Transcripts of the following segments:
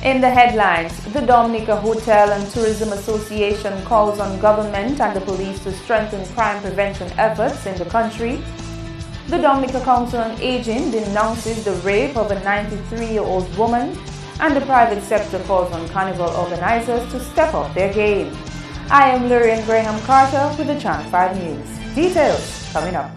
In the headlines, the Dominica Hotel and Tourism Association calls on government and the police to strengthen crime prevention efforts in the country. The Dominica Council on Aging denounces the rape of a 93-year-old woman, and the private sector calls on Carnival organizers to step up their game. I am Lurian Graham Carter with the Jan2k News. Details coming up.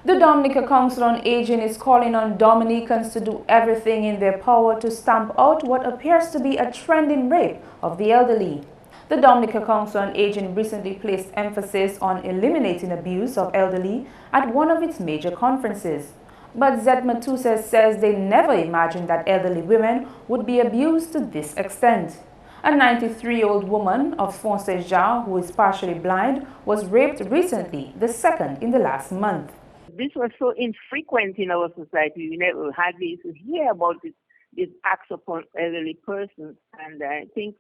The Dominica Council on Aging is calling on Dominicans to do everything in their power to stamp out what appears to be a trending rape of the elderly. The Dominica Council on Aging recently placed emphasis on eliminating abuse of elderly at one of its major conferences. But Zetma Tues says they never imagined that elderly women would be abused to this extent. A 93-year-old woman of Sao Meet, who is partially blind, was raped recently, the second in the last month. This was so infrequent in our society. We never hardly used to hear about these acts upon elderly persons. And I think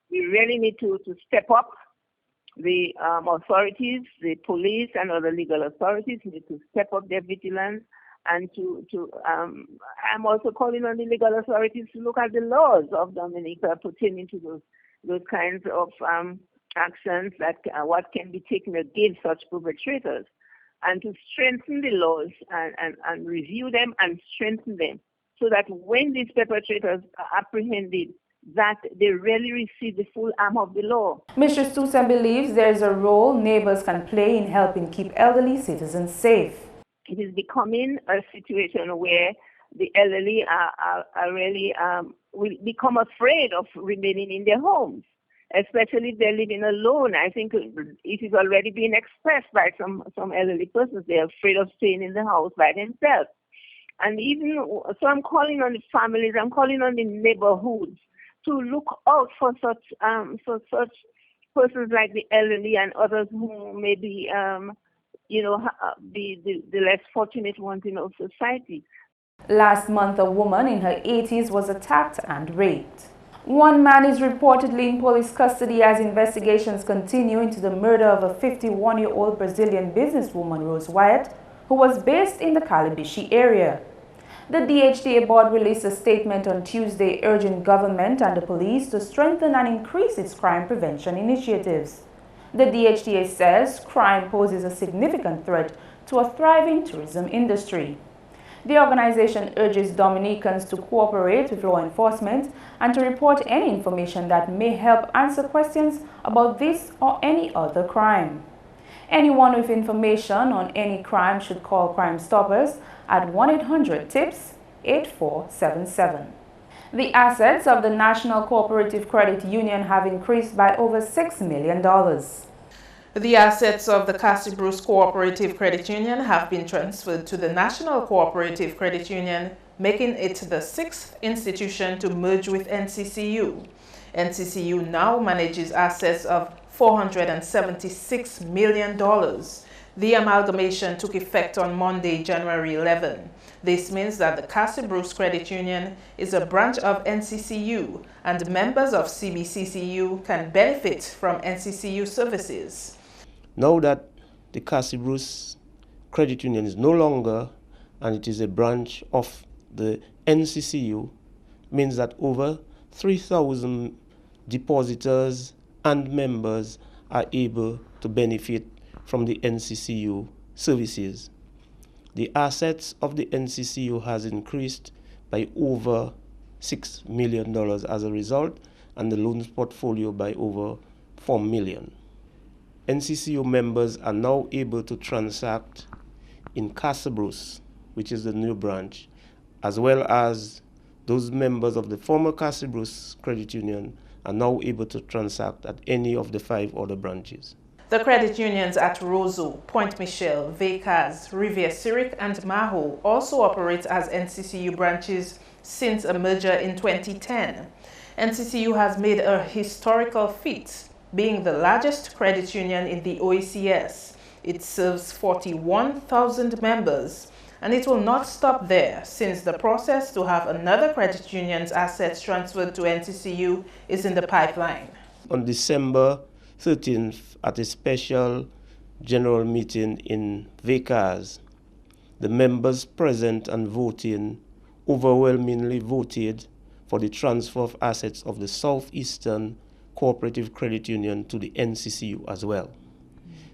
we really need to step up. The authorities, the police and other legal authorities need to step up their vigilance. And I'm also calling on the legal authorities to look at the laws of Dominica pertaining to those kinds of actions, that what can be taken against such perpetrators, and to strengthen the laws and review them and strengthen them, so that when these perpetrators are apprehended, that they really receive the full arm of the law. Mr. Tues believes there is a role neighbors can play in helping keep elderly citizens safe. It is becoming a situation where the elderly are really will become afraid of remaining in their homes, especially if they're living alone. I think it is already being expressed by some elderly persons. They're afraid of staying in the house by themselves. And even so, I'm calling on the families, I'm calling on the neighborhoods to look out for such persons like the elderly and others who may be, the less fortunate ones in our society. Last month, a woman in her 80s was attacked and raped. One man is reportedly in police custody as investigations continue into the murder of a 51-year-old Brazilian businesswoman, Rose Wyatt, who was based in the Calabishi area. The DHTA board released a statement on Tuesday urging government and the police to strengthen and increase its crime prevention initiatives. The DHTA says crime poses a significant threat to a thriving tourism industry. The organization urges Dominicans to cooperate with law enforcement and to report any information that may help answer questions about this or any other crime. Anyone with information on any crime should call Crime Stoppers at 1-800-TIPS-8477. The assets of the National Cooperative Credit Union have increased by over $6 million. The assets of the Castle Cooperative Credit Union have been transferred to the National Cooperative Credit Union, making it the sixth institution to merge with NCCU. NCCU now manages assets of $476 million. The amalgamation took effect on Monday, January 11. This means that the Castle Credit Union is a branch of NCCU, and members of CBCCU can benefit from NCCU services. Now that the Castle Credit Union is no longer, and it is a branch of the NCCU, means that over 3,000 depositors and members are able to benefit from the NCCU services. The assets of the NCCU has increased by over $6 million as a result, and the loans portfolio by over $4 million. NCCU members are now able to transact in Casa Bruce, which is the new branch, as well as those members of the former Casa Bruce Credit Union are now able to transact at any of the 5 other branches. The credit unions at Roseau, Point Michel, Vacaz, Rivière Zurich, and Maho also operate as NCCU branches since a merger in 2010. NCCU has made a historical feat, being the largest credit union in the OECS. It serves 41,000 members, and it will not stop there, since the process to have another credit union's assets transferred to NCCU is in the pipeline. On December 13th, at a special general meeting in Vekas, the members present and voting overwhelmingly voted for the transfer of assets of the Southeastern Cooperative Credit Union to the NCCU as well.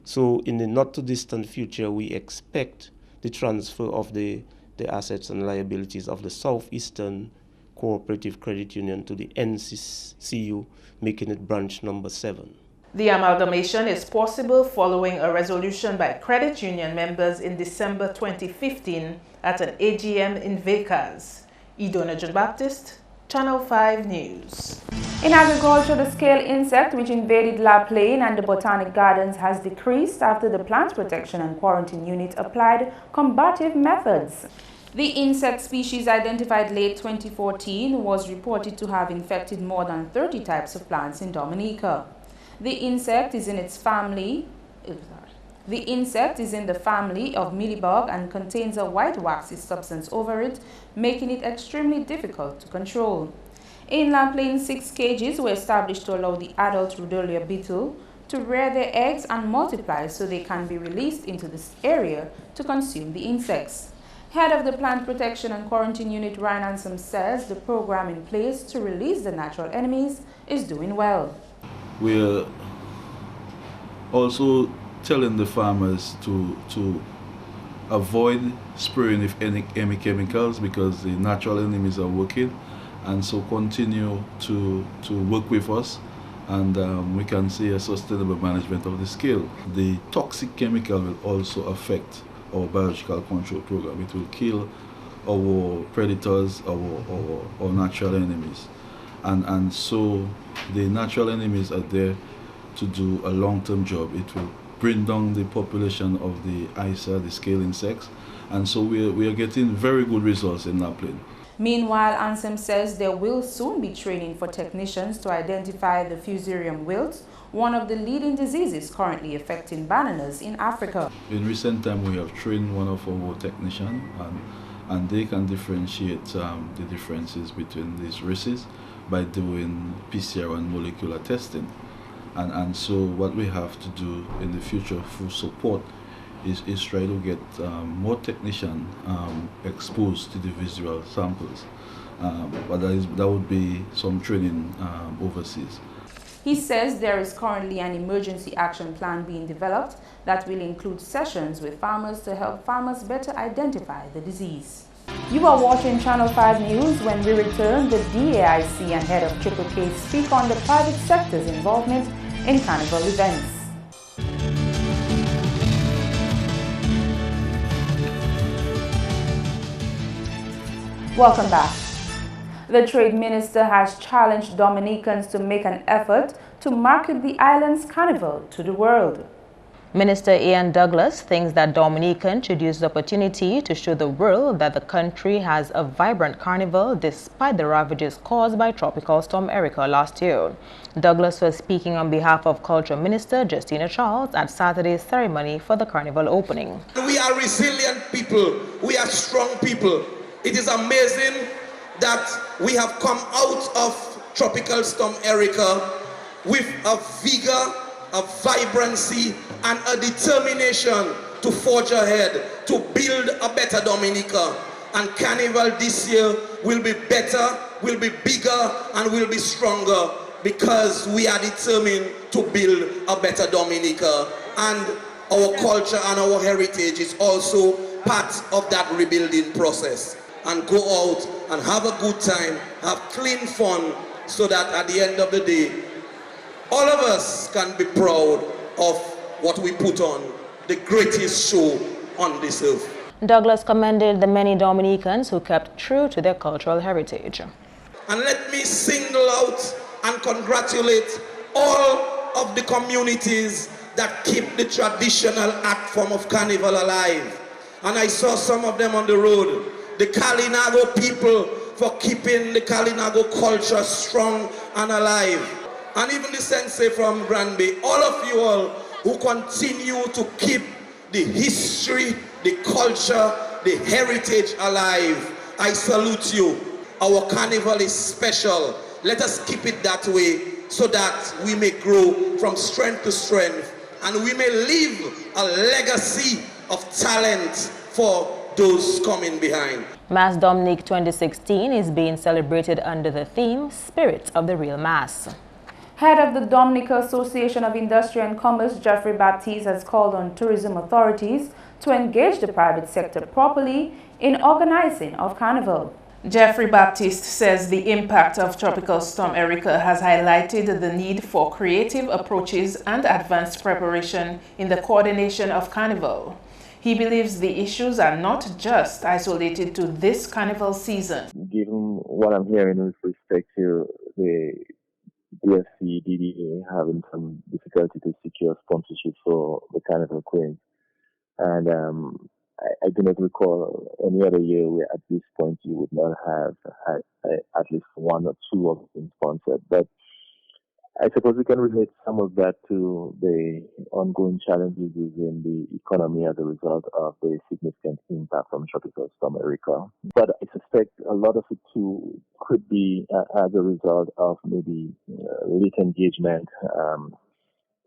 So in the not too distant future, we expect the transfer of the assets and liabilities of the Southeastern Cooperative Credit Union to the NCCU, making it branch number 7. The amalgamation is possible following a resolution by credit union members in December 2015 at an AGM in Vekas. Tues19 Baptist, Channel 5 News. In agriculture, the scale insect which invaded La Plaine and the Botanic Gardens has decreased after the Plant Protection and Quarantine Unit applied combative methods. The insect species identified late 2014 was reported to have infected more than 30 types of plants in Dominica. The insect is in the family of mealybug and contains a white waxy substance over it, making it extremely difficult to control. In La Plaine, 6 cages were established to allow the adult Rhodolia beetle to rear their eggs and multiply so they can be released into this area to consume the insects. Head of the Plant Protection and Quarantine Unit, Ryan Ansom, says the program in place to release the natural enemies is doing well. We're also telling the farmers to avoid spraying with any chemicals because the natural enemies are working, and so continue to work with us, and we can see a sustainable management of the scale. The toxic chemical will also affect our biological control program. It will kill our predators, our natural enemies. And so the natural enemies are there to do a long-term job. It will bring down the population of the ISA, the scale insects, and so we are getting very good results in La Plaine. Meanwhile, Ansom says there will soon be training for technicians to identify the Fusarium wilt, one of the leading diseases currently affecting bananas in Africa. In recent time, we have trained one of our technicians, and they can differentiate the differences between these races by doing PCR and molecular testing. And so what we have to do in the future for support is try to get more technicians exposed to the visual samples. But that would be some training overseas. He says there is currently an emergency action plan being developed that will include sessions with farmers to help farmers better identify the disease. You are watching Channel 5 News. When we return, the DAIC and head of Triple K speak on the private sector's involvement in Carnival events. Welcome back. The Trade Minister has challenged Dominicans to make an effort to market the island's Carnival to the world. Minister Ian Douglas thinks that Dominicans should use the opportunity to show the world that the country has a vibrant carnival despite the ravages caused by Tropical Storm Erica last year. Douglas was speaking on behalf of Culture Minister Justina Charles at Saturday's ceremony for the carnival opening. We are resilient people. We are strong people. It is amazing that we have come out of Tropical Storm Erica with a vigor, a vibrancy, and a determination to forge ahead, to build a better Dominica. And Carnival this year will be better, will be bigger, and will be stronger because we are determined to build a better Dominica. And our culture and our heritage is also part of that rebuilding process. And go out and have a good time, have clean fun, so that at the end of the day, all of us can be proud of what we put on, the greatest show on this earth. Douglas commended the many Dominicans who kept true to their cultural heritage. And let me single out and congratulate all of the communities that keep the traditional art form of Carnival alive. And I saw some of them on the road. The Kalinago people for keeping the Kalinago culture strong and alive. And even the sensei from Granby, all of you all who continue to keep the history, the culture, the heritage alive. I salute you. Our carnival is special. Let us keep it that way so that we may grow from strength to strength and we may leave a legacy of talent for those coming behind. Mass Dominique 2016 is being celebrated under the theme Spirit of the Real Mass. Head of the Dominica Association of Industry and Commerce, Jeffrey Baptiste, has called on tourism authorities to engage the private sector properly in organizing of Carnival. Jeffrey Baptiste says the impact of Tropical Storm Erica has highlighted the need for creative approaches and advanced preparation in the coordination of Carnival. He believes the issues are not just isolated to this Carnival season. Given what I'm hearing with respect to the DFC, DDA having some difficulty to secure sponsorship for the Carnival Queens, and I do not recall any other year where at this point you would not have had at least one or two of them sponsored. But I suppose we can relate some of that to the ongoing challenges within the economy as a result of the significant impact from Tropical Storm Erica. But I suspect a lot of it too could be as a result of maybe late engagement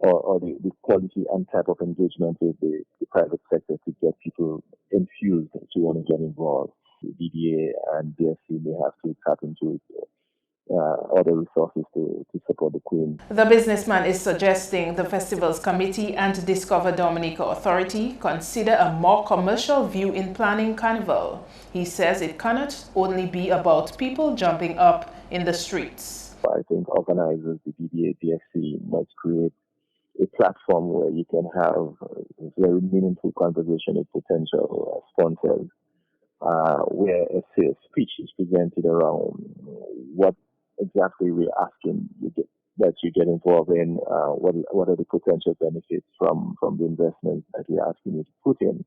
or the quality and type of engagement with the private sector to get people infused to want to get involved. The DDA and DSC may have to tap into other resources to support the Queen. The businessman is suggesting the festival's committee and Discover Dominica Authority consider a more commercial view in planning Carnival. He says it cannot only be about people jumping up in the streets. I think organizers, the DDA, DSC, must create a platform where you can have very meaningful conversation with potential sponsors, where a sales speech is presented around what exactly we're asking that you get involved in, what are the potential benefits from the investments that we're asking you to put in.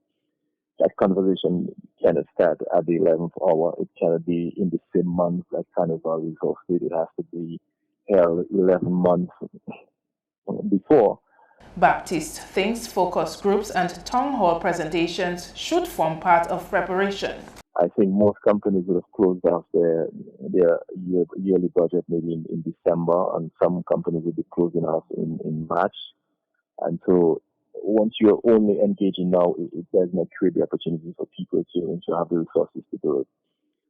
That conversation cannot start at the 11th hour. It cannot be in the same month that Carnival is hosted. It has to be held 11 months before. Baptiste thinks focus groups and town hall presentations should form part of preparation. I think most companies would have closed off their yearly budget maybe in December, and some companies will be closing off in March. And so once you're only engaging now, it does not create the opportunity for people to have the resources to do it.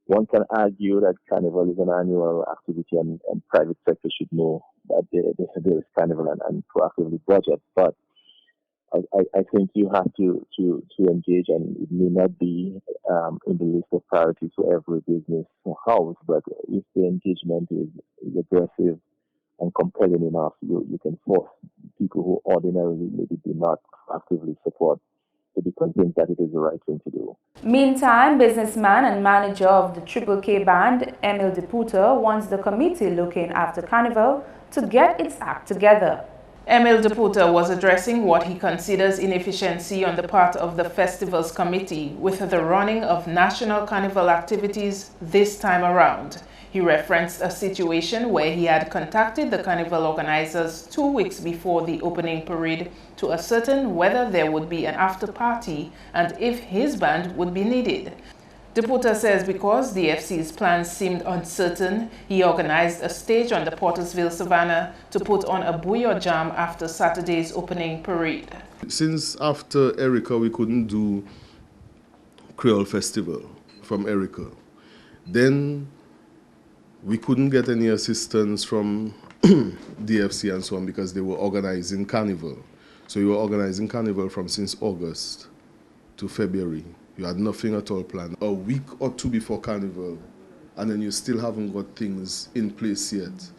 One can argue that Carnival is an annual activity and private sector should know that there is Carnival and proactively budget, but I think you have to engage, and it may not be in the list of priorities for every business house, but if the engagement is aggressive and compelling enough, you can force people who ordinarily maybe do not actively support to be convinced that it is the right thing to do. Meantime, businessman and manager of the Triple K band, Emil Deputa, wants the committee looking after Carnival to get its act together. Emil Deputa was addressing what he considers inefficiency on the part of the festival's committee with the running of national carnival activities this time around. He referenced a situation where he had contacted the carnival organizers 2 weeks before the opening parade to ascertain whether there would be an after party and if his band would be needed. Deputa says because the FC's plans seemed uncertain, he organized a stage on the Portersville Savannah to put on a bouillon jam after Saturday's opening parade. Since after Erica, we couldn't do Creole Festival from Erica. Then we couldn't get any assistance from DFC and so on because they were organizing Carnival. So we were organizing Carnival from since August to February. You had nothing at all planned. A week or two before Carnival, and then you still haven't got things in place yet.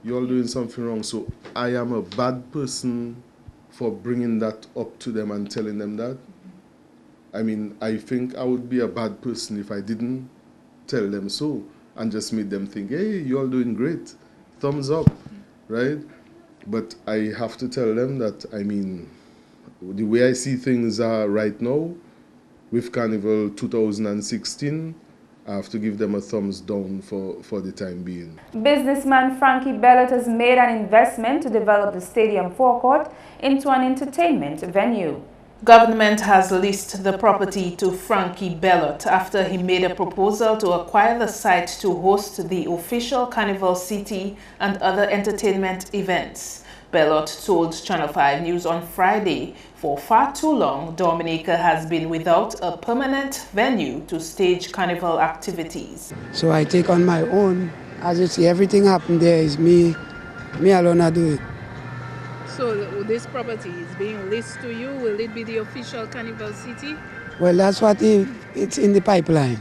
You're all doing something wrong. So I am a bad person for bringing that up to them and telling them that. I mean, I think I would be a bad person if I didn't tell them so and just made them think, hey, you're all doing great. Thumbs up, right? But I have to tell them that, I mean, the way I see things are right now, with Carnival 2016, I have to give them a thumbs down for the time being. Businessman Frankie Bellot has made an investment to develop the stadium forecourt into an entertainment venue. Government has leased the property to Frankie Bellot after he made a proposal to acquire the site to host the official Carnival City and other entertainment events. Bellot told Channel 5 News on Friday, for far too long, Dominica has been without a permanent venue to stage carnival activities. So I take on my own. As you see, everything happened there is me alone I do it. So this property is being leased to you. Will it be the official Carnival city? Well, that's what it's in the pipeline.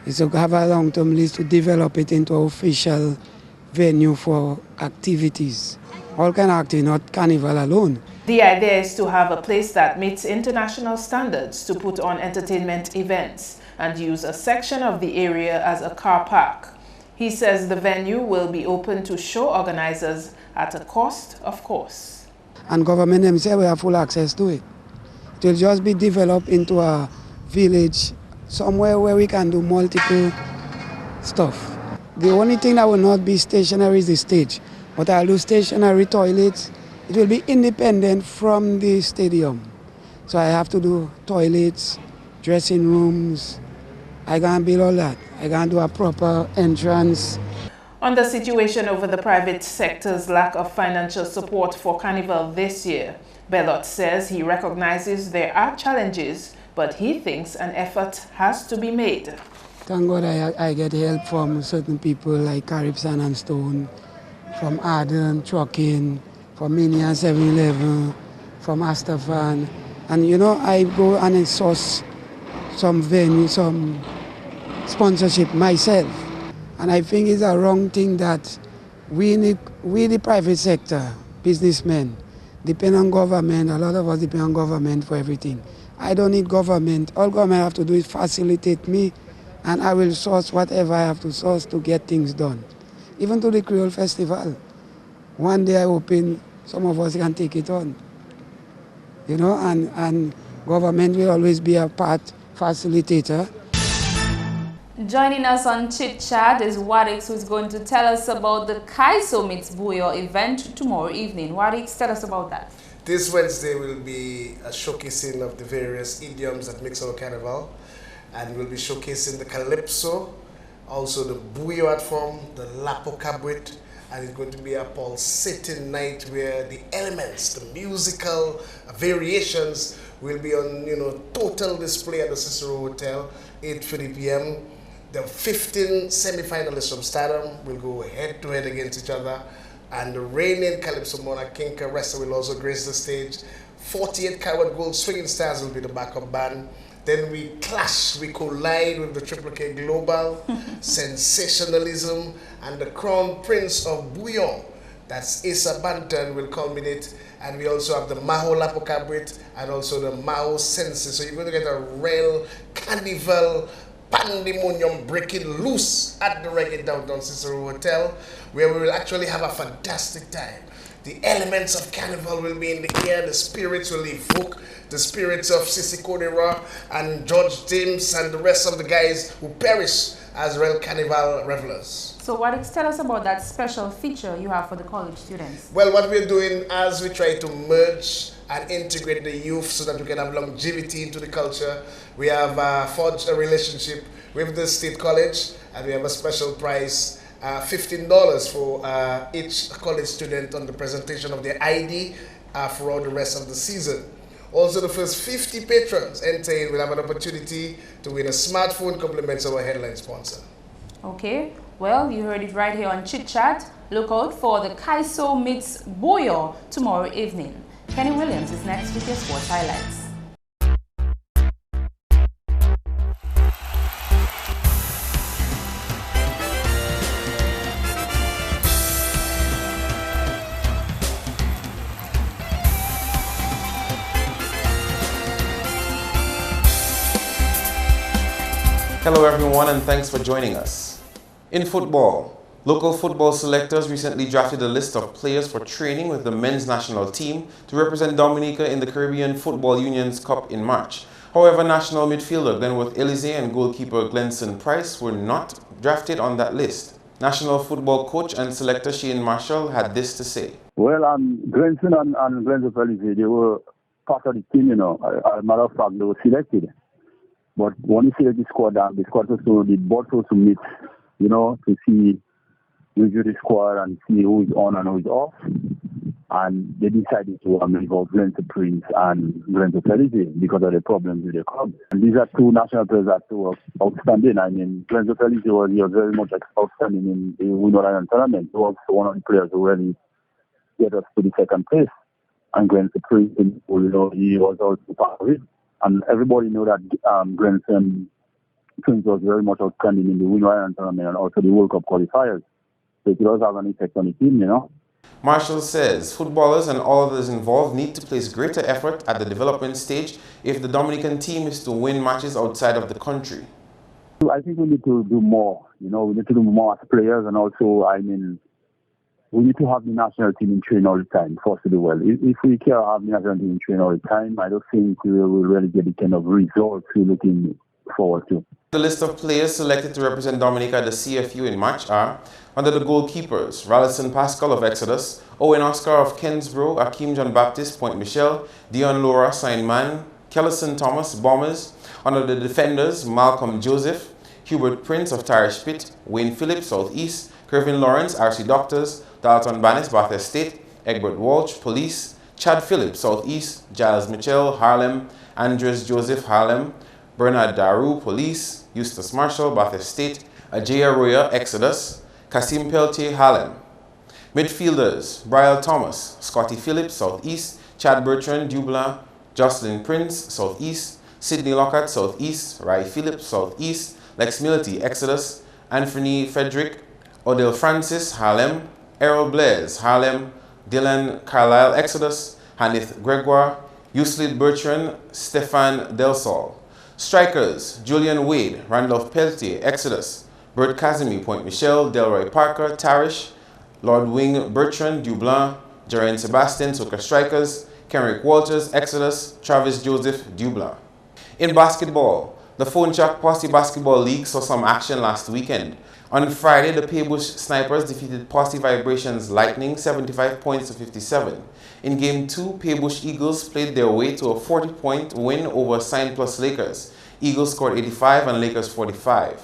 It's to have a long-term lease to develop it into an official venue for activities. All kind of activities, not Carnival alone. The idea is to have a place that meets international standards to put on entertainment events and use a section of the area as a car park. He says the venue will be open to show organizers at a cost, of course. And government themselves will have full access to it. It will just be developed into a village, somewhere where we can do multiple stuff. The only thing that will not be stationary is the stage. But I'll do stationary toilets. It will be independent from the stadium. So I have to do toilets, dressing rooms. I can't build all that. I can't do a proper entrance. On the situation over the private sector's lack of financial support for Carnival this year, Bellot says he recognizes there are challenges, but he thinks an effort has to be made. Thank God I get help from certain people like Carib Sand and Stone, from Arden, Trucking, from Minia 7-Eleven, from Astafan. And you know, I go and source some venue, some sponsorship myself. And I think it's a wrong thing that we the private sector, businessmen, depend on government. A lot of us depend on government for everything. I don't need government. All government have to do is facilitate me, and I will source whatever I have to source to get things done. Even to the Creole Festival. One day I open, some of us can take it on. You know, and government will always be a part facilitator. Joining us on Chit Chat is Wadix, who's going to tell us about the Sao Meet Buyo event tomorrow evening. Wadix, tell us about that. This Wednesday will be a showcasing of the various idioms that makes our carnival, and we'll be showcasing the calypso, also the buyo art form, the lapo cabuet, and it's going to be a pulsating night where the elements, the musical variations will be on, total display at the Cicero Hotel, 8:30 p.m. The 15 semi-finalists from Stardom will go head-to-head against each other, and the reigning Calypso monarch, King Caressa, will also grace the stage. 48-carat gold swinging stars will be the backup band. Then we clash, we collide with the Triple K Global, sensationalism, and the crown prince of Bouillon, that's Issa Banton, will culminate. And we also have the Maho Lapo Cabuet and also the Maho Senses. So you're going to get a real carnival pandemonium breaking loose at the Reggae Downtown Cicero Hotel, where we will actually have a fantastic time. The elements of carnival will be in the air, the spirits will evoke the spirits of Sissy Kodera and George James and the rest of the guys who perish as real carnival revelers. So Wadix, tell us about that special feature you have for the college students. Well, what we're doing as we try to merge and integrate the youth so that we can have longevity into the culture, we have forged a relationship with the State College, and we have a special prize, $15 for each college student on the presentation of their ID throughout the rest of the season. Also, the first 50 patrons entering will have an opportunity to win a smartphone, compliments our headline sponsor. Okay, well, you heard it right here on Chit Chat. Look out for the Sao Meet Buyo tomorrow evening. Kenny Williams is next with your sports highlights. Hello everyone, and thanks for joining us. In football, local football selectors recently drafted a list of players for training with the men's national team to represent Dominica in the Caribbean Football Union's Cup in March. However, national midfielder Glenworth Elise and goalkeeper Glenson Price were not drafted on that list. National football coach and selector Shane Marshall had this to say. Well, Glenson and Glenworth Elise, they were part of the team, As a matter of fact, they were selected. But when you select the squad also did both also meet, to see review the squad and see who is on and who is off. and they decided to leave out Glenn Prince and Glenn Felice because of the problems with the club. And these are two national players that were outstanding. I mean, Glenn Felice was very much outstanding in the Winter Island tournament. He was one of the players who really get us to the second place. And Glenn Prince, he was also part of it. And everybody knew that Glenn Prince was very much outstanding in the Winter Island tournament and also the World Cup qualifiers. So it does have an effect on the team, Marshall says footballers and all others involved need to place greater effort at the development stage if the Dominican team is to win matches outside of the country. I think we need to do more. We need to do more as players, and also, we need to have the national team in train all the time for us to do well. If we can't have the national team in train all the time, I don't think we will really get the kind of results we're looking forward to. The list of players selected to represent Dominica at the CFU in March are, under the goalkeepers, Ralison Pascal of Exodus, Owen Oscar of Kensbro, Akeem John Baptist, Point Michelle, Dion Laura, Signman, Kellison Thomas, Bombers. Under the defenders, Malcolm Joseph, Hubert Prince of Tarish Pit, Wayne Phillips, Southeast, Kervin Lawrence, RC Doctors, Dalton Banis, Bath Estate, Egbert Walsh, Police, Chad Phillips, Southeast, Giles Mitchell, Harlem, Andres Joseph, Harlem, Bernard Daru, Police, Eustace Marshall, Bath Estate, Ajay Roya, Exodus, Kasim Peltier, Harlem. Midfielders, Brian Thomas, Scotty Phillips, Southeast, Chad Bertrand, Dublin, Jocelyn Prince, Southeast, Sidney Lockhart, Southeast, Rai Phillips, Southeast, Lex Mility, Exodus, Anthony Frederick, Odell Francis, Harlem, Errol Blaise, Harlem, Dylan Carlisle, Exodus, Hanith Gregoire, Yuslid Bertrand, Stefan Del Sol. Strikers, Julian Wade, Randolph Peltier, Exodus, Bert Casimir, Point Michelle, Delroy Parker, Tarish, Lord Wing Bertrand, Dublin, Jaren Sebastian, Soka Strikers, Kenrick Walters, Exodus, Travis Joseph, Dublin. In basketball, the Fonchak Posse Basketball League saw some action last weekend. On Friday, the Paybush Snipers defeated Posse Vibrations Lightning 75 points to 57. In Game 2, Paybush Eagles played their way to a 40-point win over Sign Plus Lakers. Eagles scored 85 and Lakers 45.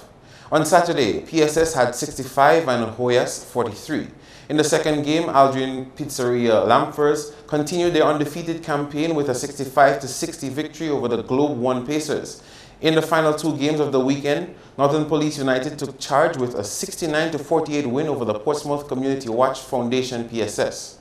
On Saturday, PSS had 65 and Hoyas 43. In the second game, Aldrin Pizzeria Lamphers continued their undefeated campaign with a 65-60 victory over the Globe 1 Pacers. In the final two games of the weekend, Northern Police United took charge with a 69-48 win over the Portsmouth Community Watch Foundation PSS.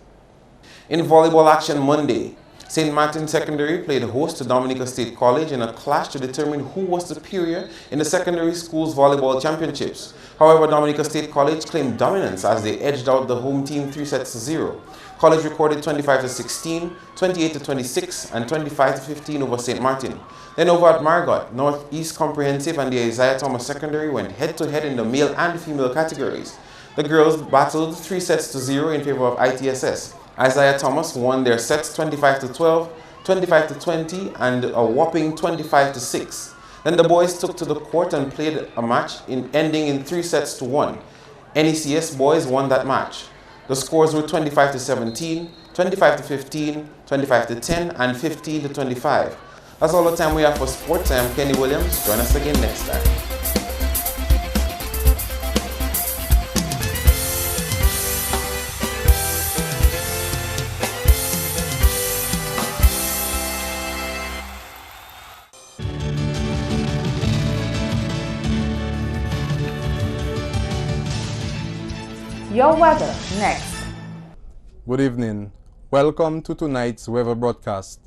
In volleyball action Monday, St. Martin Secondary played host to Dominica State College in a clash to determine who was superior in the secondary schools volleyball championships. However, Dominica State College claimed dominance as they edged out the home team 3-0. College recorded 25-16, 28-26, and 25-15 over St. Martin. Then over at Margot, Northeast Comprehensive and the Isaiah Thomas Secondary went head-to-head in the male and female categories. The girls battled 3-0 in favor of ITSS. Isaiah Thomas won their sets 25-12, 25-20, and a whopping 25-6. Then the boys took to the court and played a match ending in 3-1. NECS boys won that match. The scores were 25-17, 25-15, 25-10, and 15-25. That's all the time we have for sports. I am Kenny Williams. Join us again next time. Your weather next. Good evening. Welcome to tonight's weather broadcast.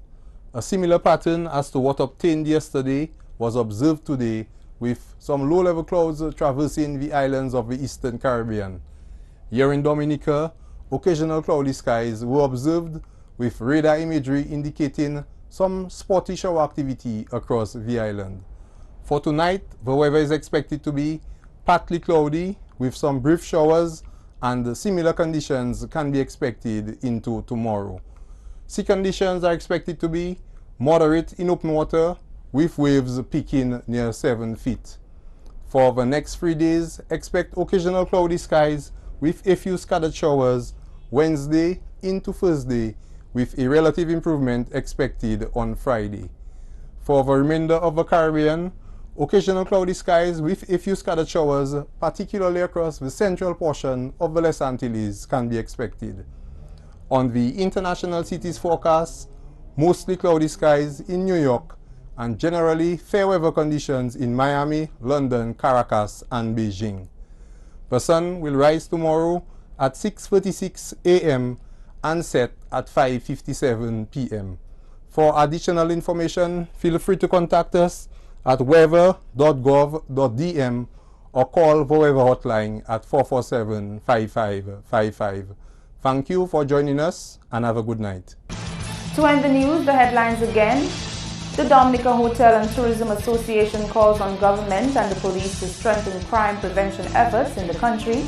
A similar pattern as to what obtained yesterday was observed today, with some low-level clouds traversing the islands of the Eastern Caribbean. Here in Dominica, occasional cloudy skies were observed, with radar imagery indicating some spotty shower activity across the island. For tonight, the weather is expected to be partly cloudy with some brief showers, and similar conditions can be expected into tomorrow. Sea conditions are expected to be moderate in open water, with waves peaking near 7 feet. For the next 3 days, expect occasional cloudy skies with a few scattered showers Wednesday into Thursday, with a relative improvement expected on Friday. For the remainder of the Caribbean, occasional cloudy skies with a few scattered showers, particularly across the central portion of the Les Antilles, can be expected. On the international cities forecast, mostly cloudy skies in New York and generally fair weather conditions in Miami, London, Caracas and Beijing. The sun will rise tomorrow at 6:46 a.m. and set at 5:57 p.m. For additional information, feel free to contact us at weather.gov.dm or call the weather hotline at 447-5555. Thank you for joining us and have a good night. To end the news, the headlines again. The Dominica Hotel and Tourism Association calls on government and the police to strengthen crime prevention efforts in the country.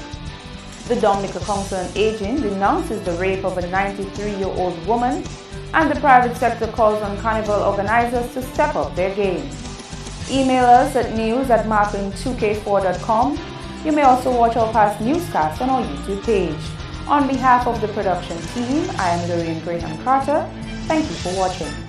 The Dominica Council on Aging denounces the rape of a 93-year-old woman, and the private sector calls on Carnival organizers to step up their game. Email us at news@marketing2k4.com. You may also watch our past newscasts on our YouTube page. On behalf of the production team, I am Lorraine Graham Carter. Thank you for watching.